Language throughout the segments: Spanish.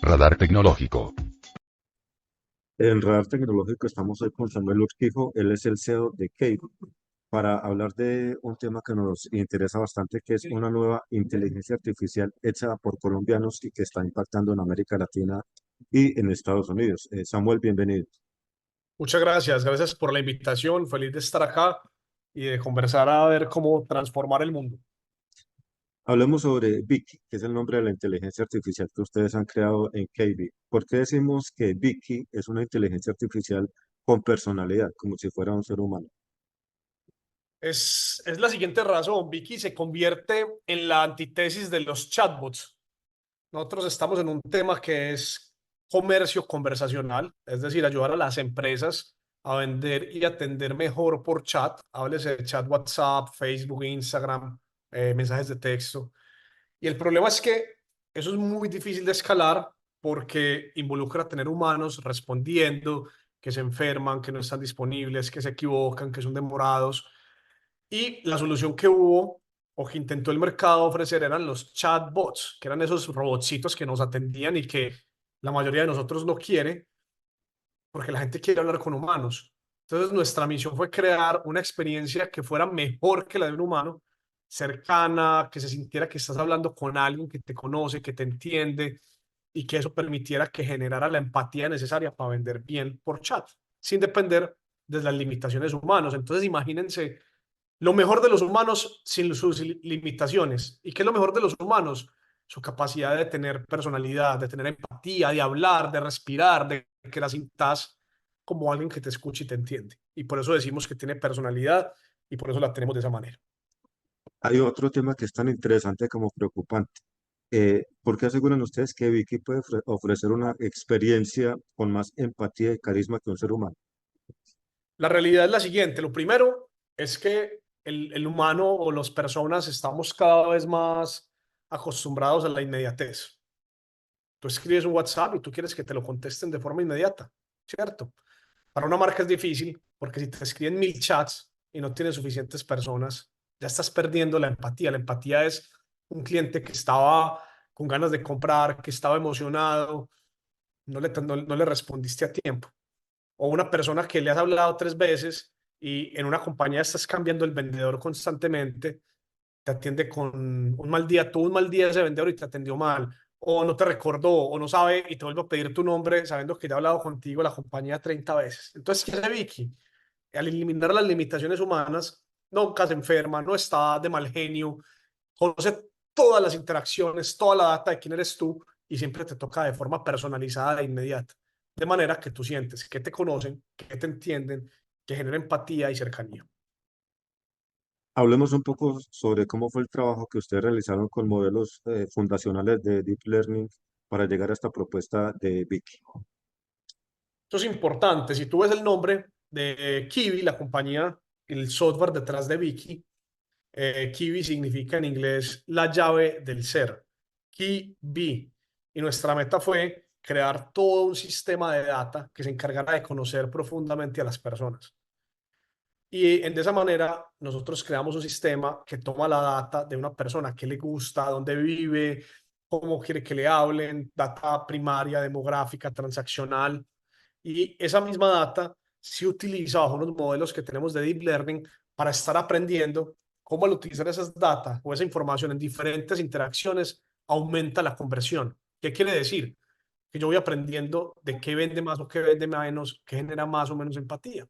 Radar tecnológico. En Radar Tecnológico estamos hoy con Samuel Urquijo, él es el CEO de Cable, para hablar de un tema que nos interesa bastante, que es una nueva inteligencia artificial hecha por colombianos y que está impactando en América Latina y en Estados Unidos. Samuel, bienvenido. Muchas gracias, gracias por la invitación. Feliz de estar acá y de conversar a ver cómo transformar el mundo. Hablemos sobre Vicky, que es el nombre de la inteligencia artificial que ustedes han creado en KB. ¿Por qué decimos que Vicky es una inteligencia artificial con personalidad, como si fuera un ser humano? Es la siguiente razón. Vicky se convierte en la antítesis de los chatbots. Nosotros estamos en un tema que es comercio conversacional, es decir, ayudar a las empresas a vender y atender mejor por chat. Háblese de chat WhatsApp, Facebook, Instagram, mensajes de texto. Y el problema es que eso es muy difícil de escalar porque involucra tener humanos respondiendo, que se enferman, que no están disponibles, que se equivocan, que son demorados. Y la solución que hubo o que intentó el mercado ofrecer eran los chatbots, que eran esos robotcitos que nos atendían y que la mayoría de nosotros no quiere porque la gente quiere hablar con humanos. Entonces nuestra misión fue crear una experiencia que fuera mejor que la de un humano, cercana, que se sintiera que estás hablando con alguien que te conoce, que te entiende y que eso permitiera que generara la empatía necesaria para vender bien por chat, sin depender de las limitaciones humanas. Entonces imagínense lo mejor de los humanos sin sus limitaciones. ¿Y qué es lo mejor de los humanos? Su capacidad de tener personalidad, de tener empatía, de hablar, de respirar, de que la sintas como alguien que te escucha y te entiende. Y por eso decimos que tiene personalidad y por eso la tenemos de esa manera. Hay otro tema que es tan interesante como preocupante. ¿Por qué aseguran ustedes que Vicky puede ofrecer una experiencia con más empatía y carisma que un ser humano? La realidad es la siguiente. Lo primero es que el humano o las personas estamos cada vez más acostumbrados a la inmediatez. Tú escribes un WhatsApp y tú quieres que te lo contesten de forma inmediata, ¿cierto? Para una marca es difícil porque si te escriben 1000 chats y no tienes suficientes personas, ya estás perdiendo la empatía. La empatía es un cliente que estaba con ganas de comprar, que estaba emocionado, no le respondiste a tiempo. O una persona que le has hablado 3 veces y en una compañía estás cambiando el vendedor constantemente, te atiende con un mal día, tuvo un mal día ese vendedor y te atendió mal, o no te recordó, o no sabe y te vuelve a pedir tu nombre sabiendo que ya ha hablado contigo la compañía 30 veces. Entonces, ¿qué hace Vicky? Al eliminar las limitaciones humanas, nunca se enferma, no está de mal genio, conoce todas las interacciones, toda la data de quién eres tú y siempre te toca de forma personalizada e inmediata. De manera que tú sientes que te conocen, que te entienden, que genera empatía y cercanía. Hablemos un poco sobre cómo fue el trabajo que ustedes realizaron con modelos fundacionales de Deep Learning para llegar a esta propuesta de Vicky. Eso es importante. Si tú ves el nombre de Kiwi, la compañía, el software detrás de Vicky, Kiwi significa en inglés la llave del ser. Kiwi. Y nuestra meta fue crear todo un sistema de data que se encargara de conocer profundamente a las personas. Y de esa manera nosotros creamos un sistema que toma la data de una persona, qué le gusta, dónde vive, cómo quiere que le hablen, data primaria, demográfica, transaccional. Y esa misma data se utiliza bajo unos modelos que tenemos de Deep Learning para estar aprendiendo cómo al utilizar esas data o esa información en diferentes interacciones aumenta la conversión. ¿Qué quiere decir? Que yo voy aprendiendo de qué vende más o qué vende menos, qué genera más o menos empatía.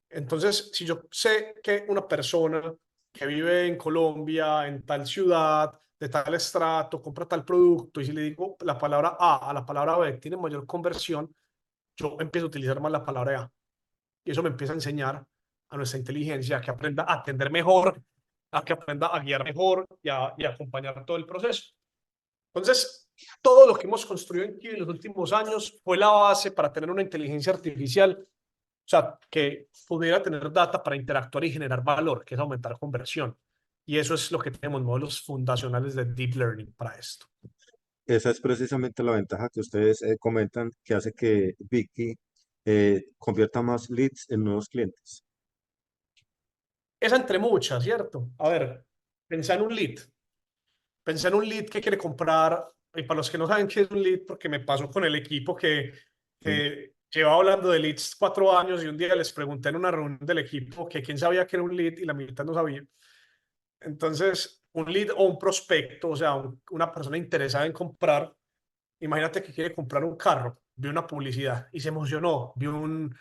Entonces, si yo sé que una persona que vive en Colombia, en tal ciudad, de tal estrato, compra tal producto, y si le digo la palabra A a la palabra B tiene mayor conversión, yo empiezo a utilizar más la palabra A. Y eso me empieza a enseñar a nuestra inteligencia a que aprenda a atender mejor, a que aprenda a guiar mejor y a acompañar todo el proceso. Entonces, todo lo que hemos construido aquí en los últimos años fue la base para tener una inteligencia artificial, o sea, que pudiera tener data para interactuar y generar valor, que es aumentar conversión. Y eso es lo que tenemos, modelos fundacionales de Deep Learning para esto. Esa es precisamente la ventaja que ustedes comentan que hace que Vicky convierta más leads en nuevos clientes. Esa entre muchas, ¿cierto? A ver, pensá en un lead. Pensá en un lead que quiere comprar y para los que no saben qué es un lead, porque me pasó con el equipo Sí. que llevaba hablando de leads 4 años y un día les pregunté en una reunión del equipo que quién sabía que era un lead y la mitad no sabía. Entonces, un lead o un prospecto, o sea, una persona interesada en comprar, imagínate que quiere comprar un carro, vio una publicidad y se emocionó, vio un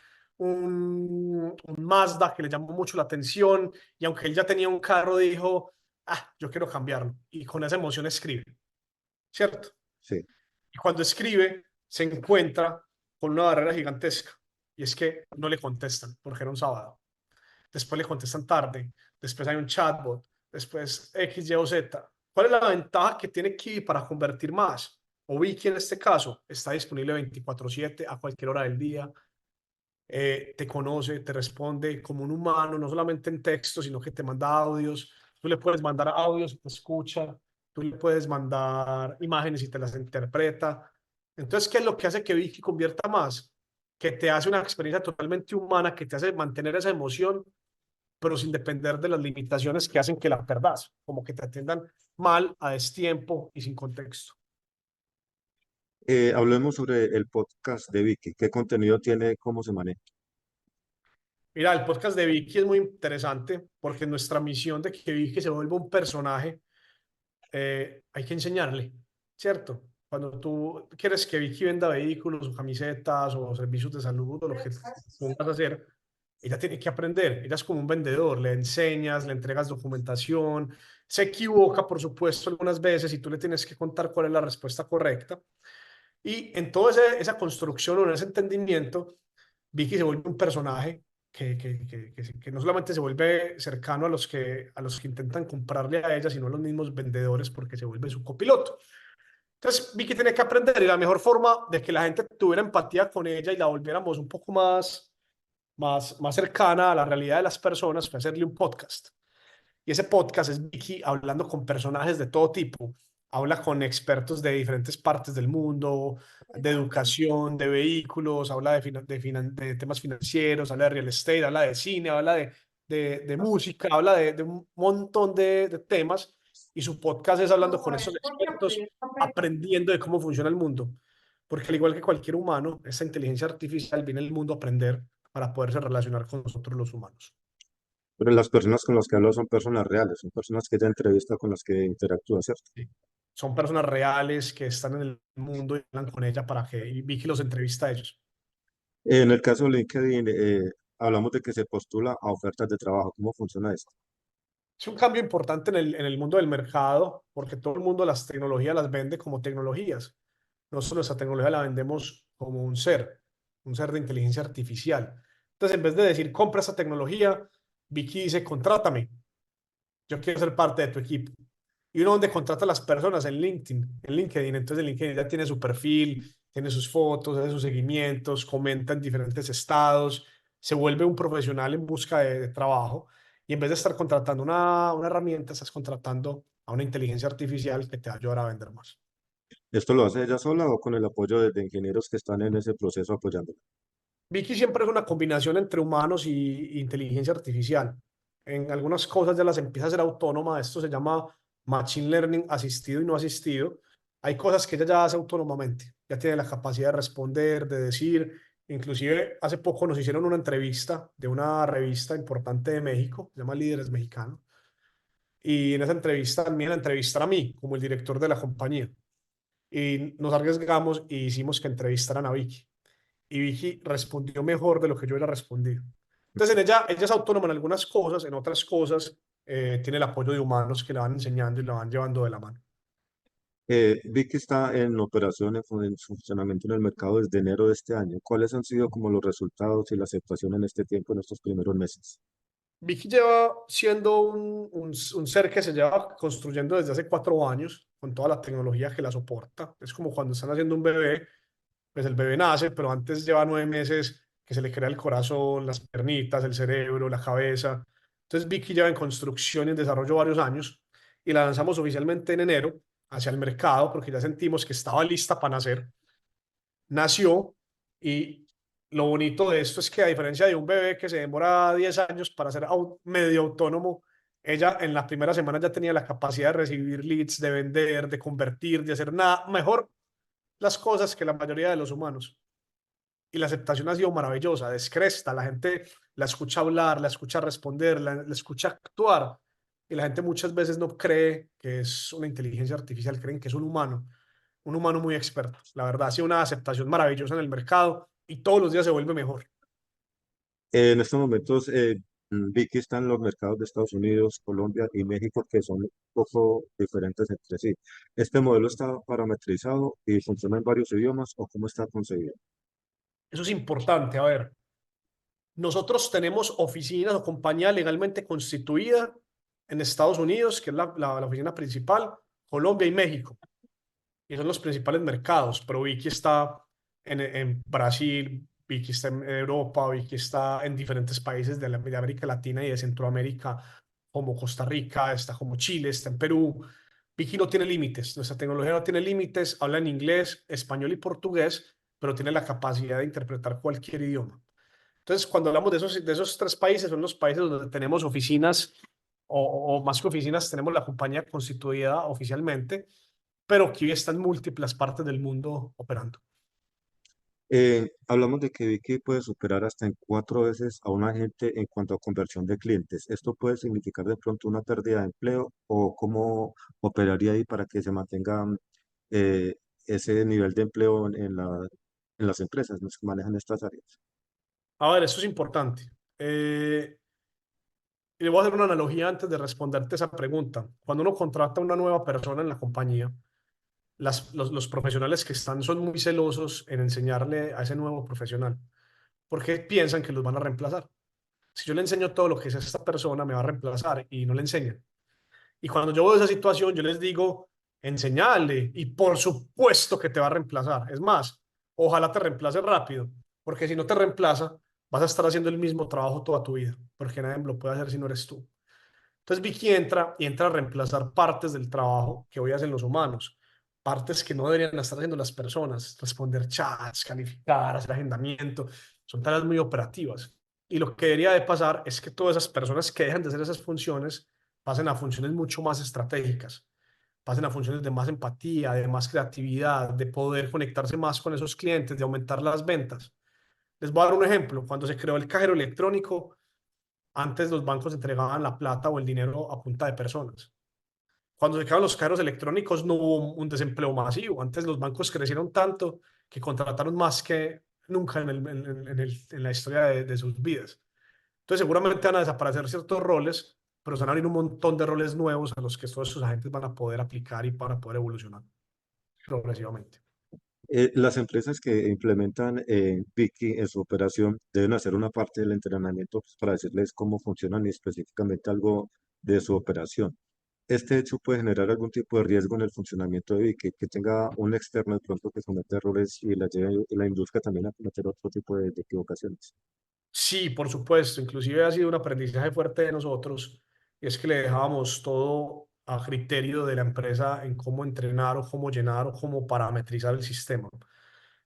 Mazda que le llamó mucho la atención y aunque él ya tenía un carro, dijo, ah, yo quiero cambiarlo. Y con esa emoción escribe, ¿cierto? Sí. Y cuando escribe, se encuentra con una barrera gigantesca y es que no le contestan porque era un sábado. Después le contestan tarde, después hay un chatbot, después X, Y o Z. ¿Cuál es la ventaja que tiene Kiwi para convertir más? O Wiki en este caso, está disponible 24/7 a cualquier hora del día, te conoce, te responde como un humano, no solamente en texto, sino que te manda audios. Tú le puedes mandar audios y te escucha, tú le puedes mandar imágenes y te las interpreta. Entonces, ¿qué es lo que hace que Wiki convierta más? Que te hace una experiencia totalmente humana, que te hace mantener esa emoción pero sin depender de las limitaciones que hacen que la perdas, como que te atiendan mal, a destiempo y sin contexto. Hablemos sobre el podcast de Vicky. ¿Qué contenido tiene? ¿Cómo se maneja? Mira, el podcast de Vicky es muy interesante porque nuestra misión de que Vicky se vuelva un personaje, hay que enseñarle, ¿cierto? Cuando tú quieres que Vicky venda vehículos o camisetas o servicios de salud o lo que tú vas a hacer, ella tiene que aprender. Ella es como un vendedor, le enseñas, le entregas documentación, se equivoca, por supuesto, algunas veces y tú le tienes que contar cuál es la respuesta correcta. Y en toda esa construcción o en ese entendimiento, Vicky se vuelve un personaje que no solamente se vuelve cercano a los que intentan comprarle a ella, sino a los mismos vendedores porque se vuelve su copiloto. Entonces, Vicky tiene que aprender y la mejor forma de que la gente tuviera empatía con ella y la volviéramos un poco más cercana a la realidad de las personas fue hacerle un podcast. Y ese podcast es Vicky hablando con personajes de todo tipo. Habla con expertos de diferentes partes del mundo, de educación, de vehículos, habla de temas financieros, habla de real estate, habla de cine, habla de música, habla de un montón de temas. Y su podcast es hablando con esos expertos, aprendiendo de cómo funciona el mundo. Porque al igual que cualquier humano, esa inteligencia artificial viene el mundo a aprender para poderse relacionar con nosotros los humanos. Pero las personas con las que hablo son personas reales, son personas que ella entrevista con las que interactúa, ¿cierto? Sí. Son personas reales que están en el mundo y hablan con ella para que y Vicky los entrevista a ellos. En el caso de LinkedIn, hablamos de que se postula a ofertas de trabajo. ¿Cómo funciona esto? Es un cambio importante en el mundo del mercado porque todo el mundo las tecnologías las vende como tecnologías. Nosotros nuestra tecnología la vendemos como un ser de inteligencia artificial. Entonces, en vez de decir, compra esa tecnología, Vicky dice, contrátame, yo quiero ser parte de tu equipo. Y uno donde contrata a las personas en LinkedIn, entonces en LinkedIn ya tiene su perfil, tiene sus fotos, hace sus seguimientos, comenta en diferentes estados, se vuelve un profesional en busca de trabajo y en vez de estar contratando una herramienta, estás contratando a una inteligencia artificial que te va a ayudar a vender más. ¿Esto lo hace ella sola o con el apoyo de ingenieros que están en ese proceso apoyándola? Vicky siempre es una combinación entre humanos y inteligencia artificial. En algunas cosas ya las empieza a ser autónoma. Esto se llama Machine Learning asistido y no asistido. Hay cosas que ella ya hace autónomamente. Ya tiene la capacidad de responder, de decir. Inclusive hace poco nos hicieron una entrevista de una revista importante de México, se llama Líderes Mexicanos. Y en esa entrevista me iban a entrevistar a mí como el director de la compañía. Y nos arriesgamos y hicimos que entrevistaran a Vicky y Vicky respondió mejor de lo que yo hubiera respondido. Entonces, ella es autónoma en algunas cosas, en otras cosas tiene el apoyo de humanos que la van enseñando y la van llevando de la mano. Vi que está en operación, en funcionamiento en el mercado desde enero de este año. ¿Cuáles han sido como los resultados y la aceptación en este tiempo, en estos primeros meses? Vicky lleva siendo un ser que se lleva construyendo desde hace 4 años, con toda la tecnología que la soporta. Es como cuando están haciendo un bebé, pues el bebé nace, pero antes lleva 9 meses que se le crea el corazón, las pernitas, el cerebro, la cabeza. Entonces Vicky lleva en construcción y en desarrollo varios años y la lanzamos oficialmente en enero hacia el mercado porque ya sentimos que estaba lista para nacer. Nació y lo bonito de esto es que a diferencia de un bebé que se demora 10 años para ser medio autónomo, Ella en la primera semana ya tenía la capacidad de recibir leads, de vender, de convertir, de hacer nada mejor las cosas que la mayoría de los humanos. Y la aceptación ha sido maravillosa, descresta, la gente la escucha hablar, la escucha responder, la escucha actuar. Y la gente muchas veces no cree que es una inteligencia artificial, creen que es un humano muy experto. La verdad, ha sido una aceptación maravillosa en el mercado y todos los días se vuelve mejor. En estos momentos, vi que están los mercados de Estados Unidos, Colombia y México, que son un poco diferentes entre sí. ¿Este modelo está parametrizado y funciona en varios idiomas o cómo está concebido? Eso es importante. A ver, nosotros tenemos oficinas o compañía legalmente constituida en Estados Unidos, que es la oficina principal, Colombia y México. Y son los principales mercados, pero Vicky está en Brasil, Vicky está en Europa, Vicky está en diferentes países de América Latina y de Centroamérica, como Costa Rica, está como Chile, está en Perú. Vicky no tiene límites, nuestra tecnología no tiene límites, habla en inglés, español y portugués, pero tiene la capacidad de interpretar cualquier idioma. Entonces, cuando hablamos de esos tres países, son los países donde tenemos oficinas, o más que oficinas, tenemos la compañía constituida oficialmente, pero Kiwi está en múltiples partes del mundo operando. Hablamos de que Vicky puede superar hasta en 4 veces a un agente en cuanto a conversión de clientes. ¿Esto puede significar de pronto una pérdida de empleo o cómo operaría ahí para que se mantenga eh, ese nivel de empleo en las empresas ¿no? que manejan estas áreas? A ver, eso es importante. Eh, y le voy a hacer una analogía antes de responderte esa pregunta. Cuando uno contrata a una nueva persona en la compañía, los profesionales que están son muy celosos en enseñarle a ese nuevo profesional, porque piensan que los van a reemplazar. Si yo le enseño todo lo que es esta persona, me va a reemplazar y no le enseñan. Y cuando yo veo esa situación, yo les digo, enseñale y por supuesto que te va a reemplazar. Es más, ojalá te reemplace rápido, porque si no te reemplaza, vas a estar haciendo el mismo trabajo toda tu vida, porque nadie lo puede hacer si no eres tú. Entonces Vicky entra y entra a reemplazar partes del trabajo que hoy hacen los humanos, partes que no deberían estar haciendo las personas, responder chats, calificar, hacer agendamiento, son tareas muy operativas. Y lo que debería de pasar es que todas esas personas que dejan de hacer esas funciones pasen a funciones mucho más estratégicas, pasen a funciones de más empatía, de más creatividad, de poder conectarse más con esos clientes, de aumentar las ventas. Les voy a dar un ejemplo. Cuando se creó el cajero electrónico, antes los bancos entregaban la plata o el dinero a punta de personas. Cuando se crearon los cajeros electrónicos no hubo un desempleo masivo. Antes los bancos crecieron tanto que contrataron más que nunca en la historia de sus vidas. Entonces seguramente van a desaparecer ciertos roles, pero se van a abrir un montón de roles nuevos a los que todos esos agentes van a poder aplicar y van a poder evolucionar progresivamente. Las empresas que implementan Vicky en su operación deben hacer una parte del entrenamiento pues, para decirles cómo funcionan y específicamente algo de su operación. Este hecho puede generar algún tipo de riesgo en el funcionamiento de Vicky, que tenga un externo de pronto que cometa errores y la, lleve, y la induzca también a cometer otro tipo de equivocaciones. Sí, por supuesto. Inclusive ha sido un aprendizaje fuerte de nosotros y es que le dejábamos todo a criterio de la empresa en cómo entrenar o cómo llenar o cómo parametrizar el sistema.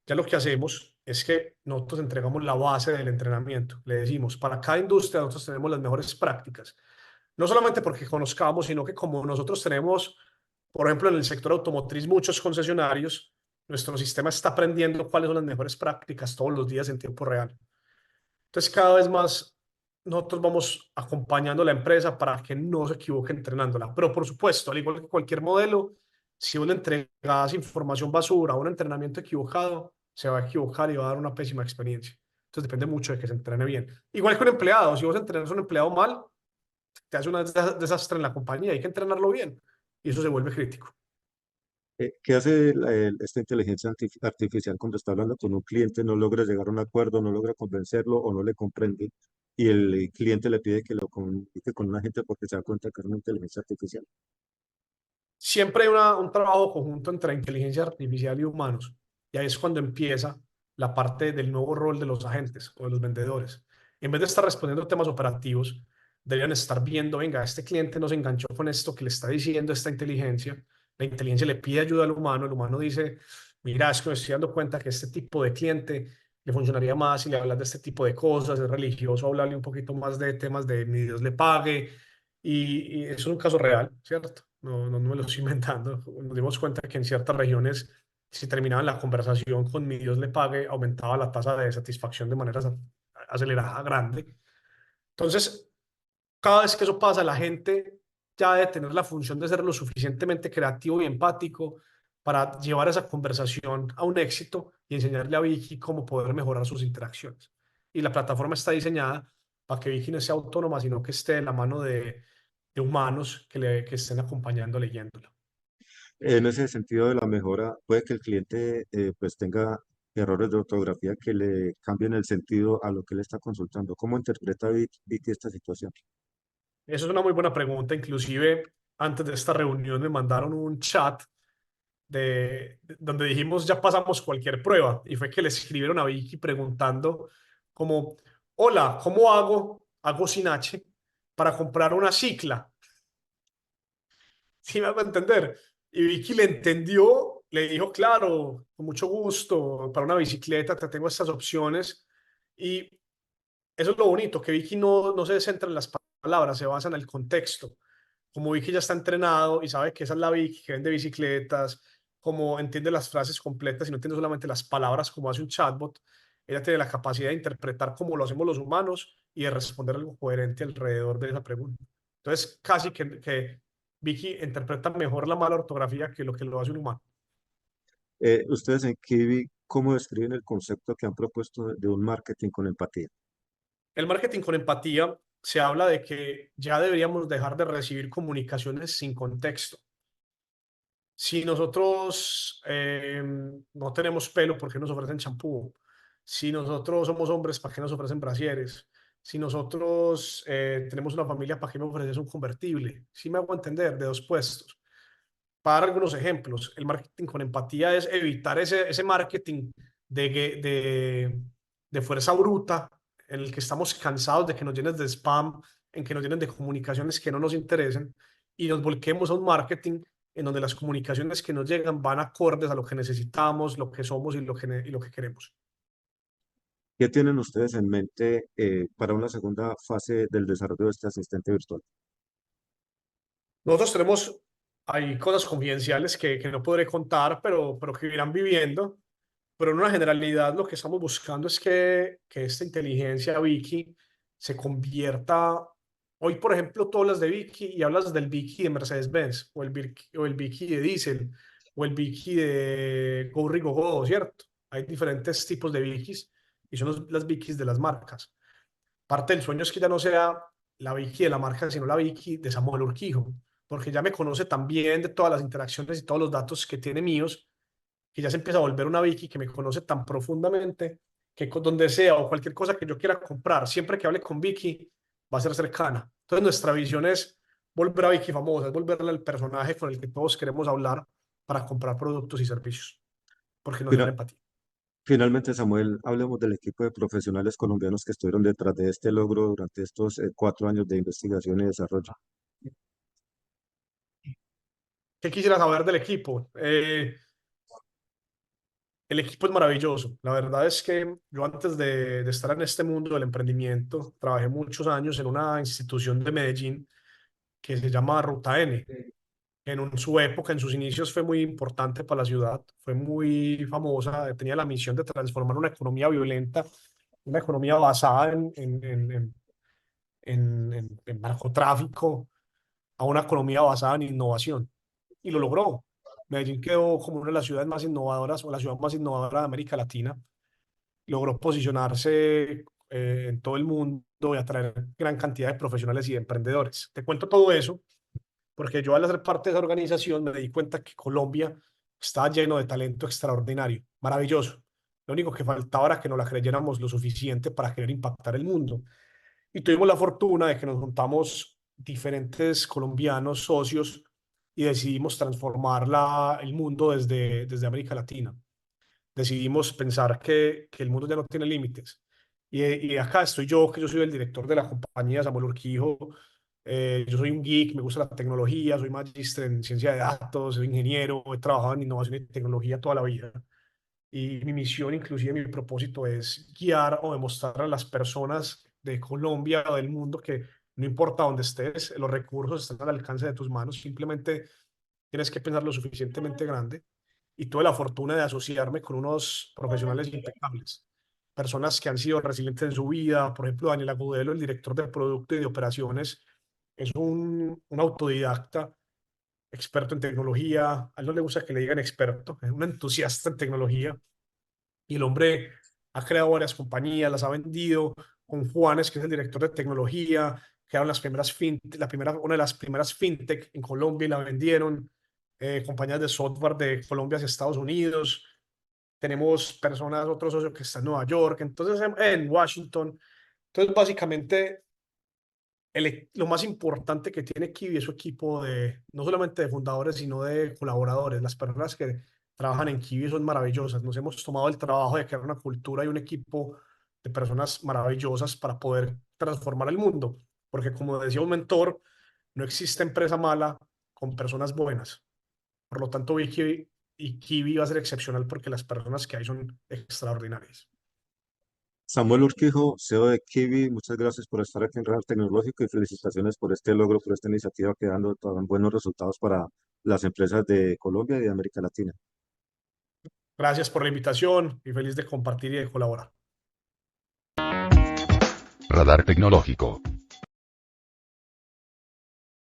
Ya lo que hacemos es que nosotros entregamos la base del entrenamiento. Le decimos, para cada industria nosotros tenemos las mejores prácticas. No solamente porque conozcamos, sino que como nosotros tenemos, por ejemplo, en el sector automotriz, muchos concesionarios, nuestro sistema está aprendiendo cuáles son las mejores prácticas todos los días en tiempo real. Entonces, cada vez más nosotros vamos acompañando a la empresa para que no se equivoque entrenándola. Pero, por supuesto, al igual que cualquier modelo, si vos le entregas información basura o un entrenamiento equivocado, se va a equivocar y va a dar una pésima experiencia. Entonces, depende mucho de que se entrene bien. Igual que un empleado, si vos entrenas a un empleado mal, te hace un desastre en la compañía. Hay que entrenarlo bien y eso se vuelve crítico. ¿Qué hace esta inteligencia artificial cuando está hablando con un cliente, no logra llegar a un acuerdo, no logra convencerlo o no le comprende y el cliente le pide que lo comunique con un agente porque se da cuenta que es una inteligencia artificial? Siempre hay un trabajo conjunto entre inteligencia artificial y humanos. Y ahí es cuando empieza la parte del nuevo rol de los agentes o de los vendedores. En vez de estar respondiendo temas operativos, deberían estar viendo, venga, este cliente nos enganchó con esto que le está diciendo esta inteligencia. La inteligencia le pide ayuda al humano. El humano dice, mira, es que me estoy dando cuenta que este tipo de cliente le funcionaría más si le hablas de este tipo de cosas, es religioso, hablarle un poquito más de temas de mi Dios le pague, y eso es un caso real, ¿cierto? No me lo estoy inventando. Nos dimos cuenta que en ciertas regiones, si terminaban la conversación con mi Dios le pague, aumentaba la tasa de satisfacción de manera acelerada, grande. Entonces, cada vez que eso pasa, la gente ya debe tener la función de ser lo suficientemente creativo y empático para llevar esa conversación a un éxito y enseñarle a Vicky cómo poder mejorar sus interacciones. Y la plataforma está diseñada para que Vicky no sea autónoma, sino que esté en la mano de humanos que estén acompañando leyéndola. En ese sentido de la mejora, puede que el cliente pues tenga errores de ortografía que le cambien el sentido a lo que le está consultando. ¿Cómo interpreta Vicky esta situación? Eso es una muy buena pregunta. Inclusive, antes de esta reunión me mandaron un chat donde dijimos ya pasamos cualquier prueba y fue que le escribieron a Vicky preguntando como, hola, ¿cómo hago sin H, para comprar una cicla? ¿Sí me hago entender? Y Vicky le entendió, le dijo, claro, con mucho gusto, para una bicicleta te tengo estas opciones. Y eso es lo bonito, que Vicky no se centra en las palabras, se basa en el contexto. Como Vicky ya está entrenado y sabe que esa es la Vicky que vende bicicletas, como entiende las frases completas y no entiende solamente las palabras como hace un chatbot, ella tiene la capacidad de interpretar como lo hacemos los humanos y de responder algo coherente alrededor de esa pregunta. Entonces, casi que Vicky interpreta mejor la mala ortografía que lo hace un humano. Ustedes en Kiwi, ¿cómo describen el concepto que han propuesto de un marketing con empatía? El marketing con empatía se habla de que ya deberíamos dejar de recibir comunicaciones sin contexto. Si nosotros no tenemos pelo, ¿por qué nos ofrecen champú? Si nosotros somos hombres, ¿para qué nos ofrecen brasieres? Si nosotros tenemos una familia, ¿para qué me ofreces un convertible? Si me hago entender, de dos puestos. Para dar algunos ejemplos, el marketing con empatía es evitar ese marketing de fuerza bruta, en el que estamos cansados de que nos llenes de spam, en que nos llenen de comunicaciones que no nos interesen, y nos volquemos a un marketing en donde las comunicaciones que nos llegan van acordes a lo que necesitamos, lo que somos y lo que queremos. ¿Qué tienen ustedes en mente para una segunda fase del desarrollo de este asistente virtual? Nosotros tenemos, hay cosas confidenciales que no podré contar, pero que irán viviendo. Pero en una generalidad lo que estamos buscando es que esta inteligencia Vicky se convierta. Hoy, por ejemplo, tú hablas de Vicky y hablas del Vicky de Mercedes-Benz, o el Vicky de Diesel, o el Vicky de Go Rigo Go, ¿cierto? Hay diferentes tipos de Vickys y son las Vickys de las marcas. Parte del sueño es que ya no sea la Vicky de la marca, sino la Vicky de Samuel Urquijo, porque ya me conoce tan bien de todas las interacciones y todos los datos que tiene míos, que ya se empieza a volver una Vicky que me conoce tan profundamente que donde sea o cualquier cosa que yo quiera comprar, siempre que hable con Vicky, va a ser cercana. Entonces nuestra visión es volver a Vicky famosa, es volverle al personaje con el que todos queremos hablar para comprar productos y servicios, porque nos genera Fina- empatía. Finalmente, Samuel, hablemos del equipo de profesionales colombianos que estuvieron detrás de este logro durante estos 4 años de investigación y desarrollo. ¿Qué quisiera saber del equipo? El equipo es maravilloso. La verdad es que yo antes de estar en este mundo del emprendimiento, trabajé muchos años en una institución de Medellín que se llama Ruta N. Su época, en sus inicios, fue muy importante para la ciudad, fue muy famosa, tenía la misión de transformar una economía violenta, una economía basada en narcotráfico, a una economía basada en innovación. Y lo logró. Medellín quedó como una de las ciudades más innovadoras o la ciudad más innovadora de América Latina. Logró posicionarse en todo el mundo y atraer gran cantidad de profesionales y de emprendedores. Te cuento todo eso porque yo al hacer parte de esa organización me di cuenta que Colombia estaba lleno de talento extraordinario, maravilloso. Lo único que faltaba era que nos la creyéramos lo suficiente para querer impactar el mundo. Y tuvimos la fortuna de que nos juntamos diferentes colombianos socios y decidimos transformar el mundo desde América Latina. Decidimos pensar que el mundo ya no tiene límites. Y acá estoy yo, que yo soy el director de la compañía, Samuel Urquijo. Yo soy un geek, me gusta la tecnología, soy magíster en ciencia de datos, soy ingeniero, he trabajado en innovación y tecnología toda la vida. Y mi misión, inclusive mi propósito, es guiar o demostrar a las personas de Colombia o del mundo que No importa dónde estés, los recursos están al alcance de tus manos, simplemente tienes que pensar lo suficientemente grande. Y tuve la fortuna de asociarme con unos profesionales impecables, personas que han sido resilientes en su vida. Por ejemplo, Daniel Agudelo, el director de producto y de operaciones, es un autodidacta, experto en tecnología. A él no le gusta que le digan experto, es un entusiasta en tecnología. Y el hombre ha creado varias compañías, las ha vendido con Juanes, que es el director de tecnología, crearon las primeras una de las primeras fintech en Colombia y la vendieron. Compañías de software de Colombia hacia Estados Unidos. Tenemos personas, otros socios que están en Nueva York, entonces en Washington. Entonces, básicamente, lo más importante que tiene Kiwi es su equipo de, no solamente de fundadores, sino de colaboradores. Las personas que trabajan en Kiwi son maravillosas. Nos hemos tomado el trabajo de crear una cultura y un equipo de personas maravillosas para poder transformar el mundo. Porque como decía un mentor, no existe empresa mala con personas buenas. Por lo tanto, Vicky y Kiwi va a ser excepcional porque las personas que hay son extraordinarias. Samuel Urquijo, CEO de Kiwi, muchas gracias por estar aquí en Radar Tecnológico y felicitaciones por este logro, por esta iniciativa que dando tan buenos resultados para las empresas de Colombia y de América Latina. Gracias por la invitación y feliz de compartir y de colaborar. Radar Tecnológico.